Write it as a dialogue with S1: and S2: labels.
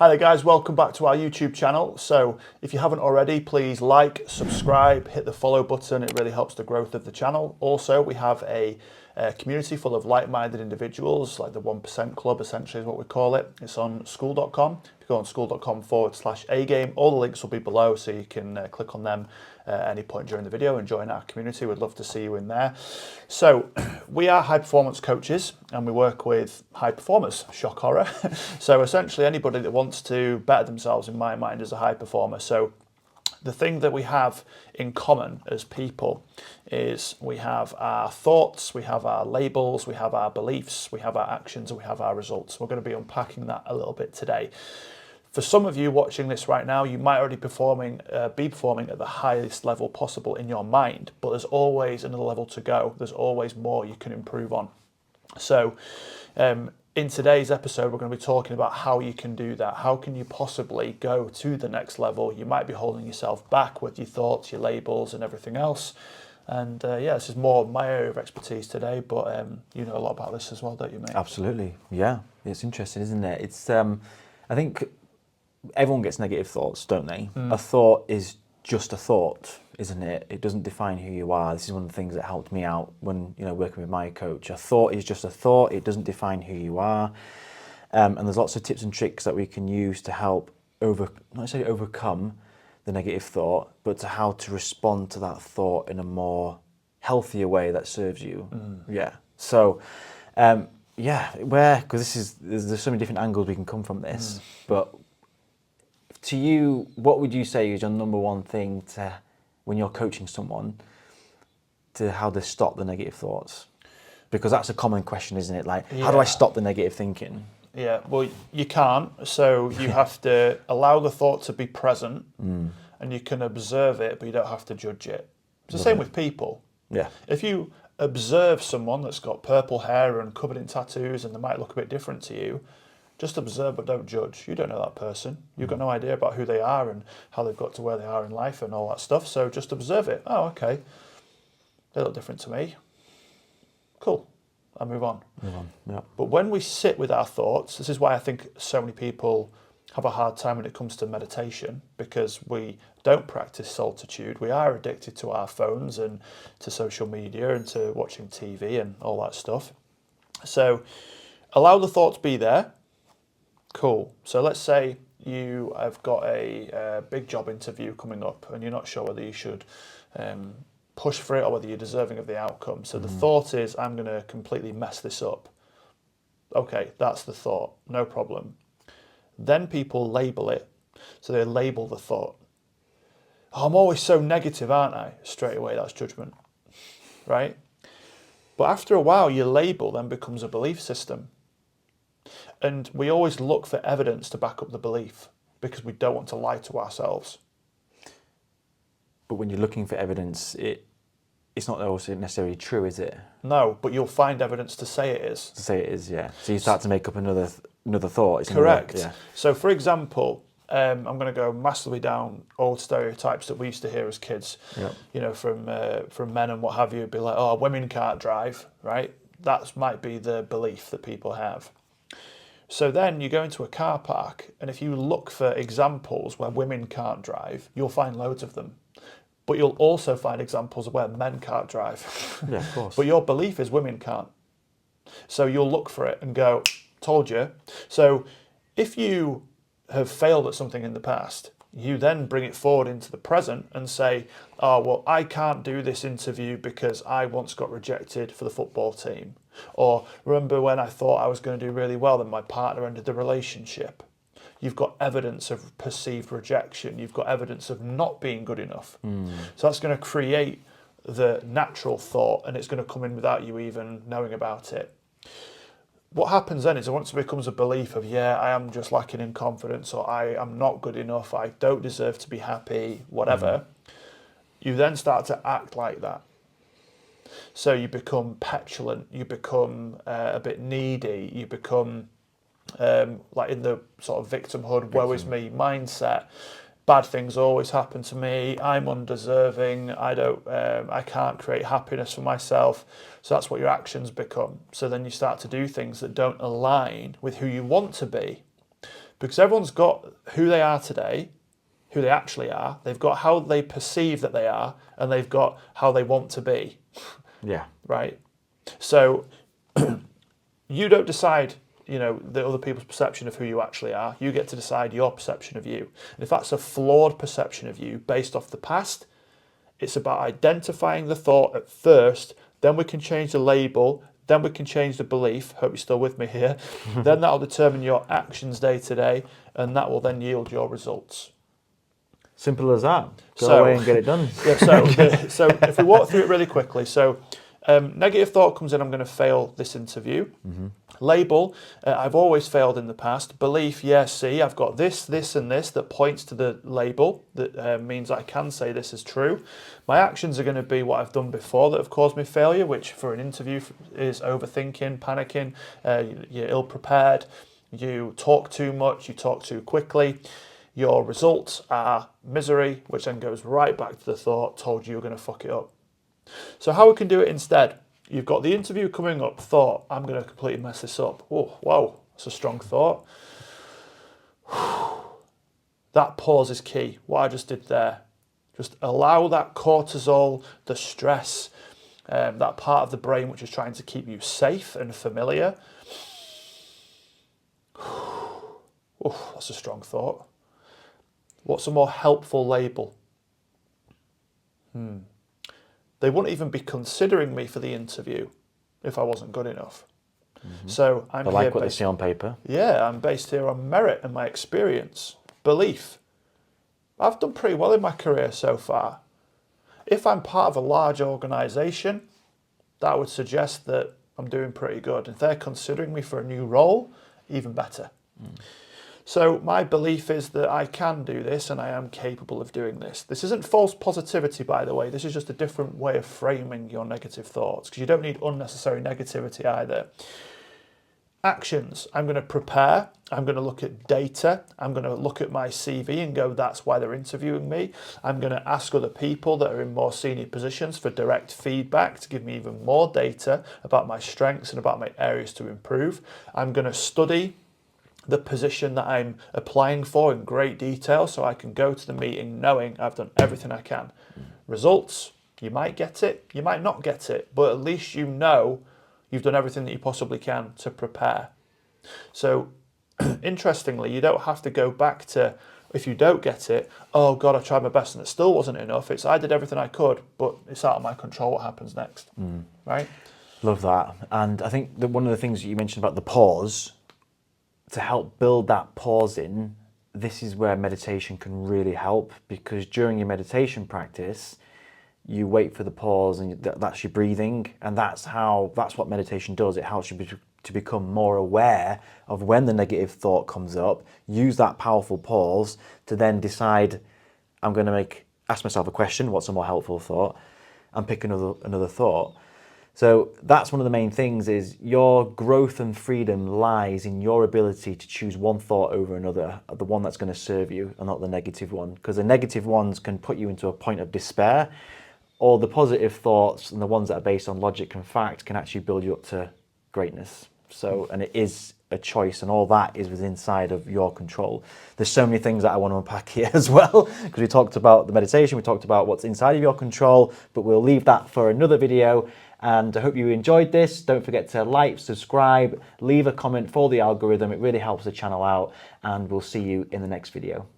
S1: Hi there guys, welcome back to our YouTube channel. So if you haven't already, please like, subscribe, hit the follow button. It really helps the growth of the channel. Also, we have a community full of like-minded individuals, like the 1% Club essentially is what we call it. It's on school.com. If you go on school.com/agame, all the links will be below so you can click on them at any point during the video and join our community. We'd love to see you in there. So we are high performance coaches and we work with high performers, shock horror. So essentially anybody that wants to better themselves in my mind is a high performer. So the thing that we have in common as people is we have our thoughts, we have our labels, we have our beliefs, we have our actions, and we have our results. We're going to be unpacking that a little bit today. For some of you watching this right now, you might already be performing at the highest level possible in your mind, but there's always another level to go. There's always more you can improve on. So in today's episode, we're going to be talking about how you can do that. How can you possibly go to the next level? You might be holding yourself back with your thoughts, your labels and everything else. And yeah, this is more my area of expertise today, but you know a lot about this as well, don't you, mate?
S2: Absolutely, yeah. It's interesting, isn't it? It's I think everyone gets negative thoughts, don't they? A thought is just a thought, isn't it? It doesn't define who you are. This is one of the things that helped me out when working with my coach. A thought is just a thought. It doesn't define who you are. And there's lots of tips and tricks that we can use to help not necessarily overcome the negative thought, but to how to respond to that thought in a more healthier way that serves you. Yeah. So, because there's so many different angles we can come from this, but to you, what would you say is your number one thing to when you're coaching someone to how to stop the negative thoughts? Because that's a common question, isn't it? Like, how do I stop the negative thinking?
S1: Yeah, well, you can't. So you have to allow the thought to be present and you can observe it, but you don't have to judge it. It's the same with people.
S2: Yeah.
S1: If you observe someone that's got purple hair and covered in tattoos and they might look a bit different to you, just observe but don't judge. You don't know that person. You've got no idea about who they are and how they've got to where they are in life and all that stuff. So just observe it. Oh, okay. They look different to me. Cool. I'll move on.
S2: Yeah.
S1: But when we sit with our thoughts, this is why I think so many people have a hard time when it comes to meditation, because we don't practice solitude. We are addicted to our phones and to social media and to watching TV and all that stuff. So allow the thoughts be there. Cool. So let's say you have got a big job interview coming up and you're not sure whether you should push for it or whether you're deserving of the outcome. So the thought is, I'm going to completely mess this up. Okay, that's the thought. No problem. Then people label it. So they label the thought. Oh, I'm always so negative, aren't I? Straight away, that's judgment, right? But after a while, your label then becomes a belief system. And we always look for evidence to back up the belief because we don't want to lie to ourselves.
S2: But when you're looking for evidence, it's not also necessarily true, is it?
S1: No, but you'll find evidence to say it is.
S2: To say it is, yeah. So you start to make up another thought.
S1: Correct.
S2: Yeah.
S1: So for example, I'm going to go massively down old stereotypes that we used to hear as kids.
S2: Yep.
S1: From men and what have you. It'd be like, oh, women can't drive, right? That might be the belief that people have. So then you go into a car park, and if you look for examples where women can't drive, you'll find loads of them. But you'll also find examples of where men can't drive.
S2: Yeah, of course.
S1: But your belief is women can't. So you'll look for it and go, told you. So if you have failed at something in the past, you then bring it forward into the present and say, oh, well, I can't do this interview because I once got rejected for the football team. Or remember when I thought I was going to do really well, then my partner ended the relationship. You've got evidence of perceived rejection. You've got evidence of not being good enough. So that's going to create the natural thought, and it's going to come in without you even knowing about it. What happens then is once it becomes a belief of, yeah, I am just lacking in confidence, or I am not good enough, I don't deserve to be happy, whatever, you then start to act like that. So you become petulant, you become a bit needy, you become like in the sort of victimhood, woe is me mindset. Bad things always happen to me. I'm undeserving. I can't create happiness for myself. So that's what your actions become. So then you start to do things that don't align with who you want to be, Because everyone's got who they are today, who they actually are. They've got how they perceive that they are, and they've got how they want to be.
S2: Yeah.
S1: Right? So you don't decide, the other people's perception of who you actually are. You get to decide your perception of you. And if that's a flawed perception of you based off the past, it's about identifying the thought at first, then we can change the label, then we can change the belief. Hope you're still with me here. Then that'll determine your actions day to day, and that will then yield your results.
S2: Simple as that. Go away and get it done.
S1: Yeah, so if we walk through it really quickly. So negative thought comes in, I'm going to fail this interview. Label, I've always failed in the past. Belief, yes, see, I've got this, this, and this that points to the label. That means I can say this is true. My actions are going to be what I've done before that have caused me failure, which for an interview is overthinking, panicking, you're ill-prepared, you talk too much, you talk too quickly. Your results are misery, which then goes right back to the thought, told you you're going to fuck it up. So how we can do it instead? You've got the interview coming up, thought, I'm going to completely mess this up. Whoa, that's a strong thought. That pause is key, what I just did there. Just allow that cortisol, the stress, that part of the brain which is trying to keep you safe and familiar. That's a strong thought. What's a more helpful label? They wouldn't even be considering me for the interview if I wasn't good enough. So I'm
S2: I like what they see on paper.
S1: Yeah, I'm based here on merit and my experience, belief. I've done pretty well in my career so far. If I'm part of a large organisation, that would suggest that I'm doing pretty good. If they're considering me for a new role, even better. So my belief is that I can do this and I am capable of doing this. This isn't false positivity, by the way. This is just a different way of framing your negative thoughts, because you don't need unnecessary negativity either. Actions. I'm going to prepare. I'm going to look at data. I'm going to look at my CV and go, that's why they're interviewing me. I'm going to ask other people that are in more senior positions for direct feedback to give me even more data about my strengths and about my areas to improve. I'm going to study the position that I'm applying for in great detail so I can go to the meeting knowing I've done everything I can. Results, you might get it, you might not get it, but at least you know you've done everything that you possibly can to prepare. So interestingly, you don't have to go back to, if you don't get it, oh God, I tried my best and it still wasn't enough. It's I did everything I could, but it's out of my control what happens next, right?
S2: Love that. And I think that one of the things that you mentioned about the pause, to help build that pause in, this is where meditation can really help, because during your meditation practice, you wait for the pause and that's your breathing, and that's what meditation does. It helps you to become more aware of when the negative thought comes up, use that powerful pause to then decide, I'm going to ask myself a question, what's a more helpful thought, and pick another thought. So that's one of the main things, is your growth and freedom lies in your ability to choose one thought over another, the one that's going to serve you and not the negative one, because the negative ones can put you into a point of despair, or the positive thoughts and the ones that are based on logic and fact can actually build you up to greatness. So, and it is a choice, and all that is within inside of your control. There's so many things that I want to unpack here as well, because we talked about the meditation, we talked about what's inside of your control, but we'll leave that for another video. And I hope you enjoyed this. Don't forget to like, subscribe, leave a comment for the algorithm. It really helps the channel out, and we'll see you in the next video.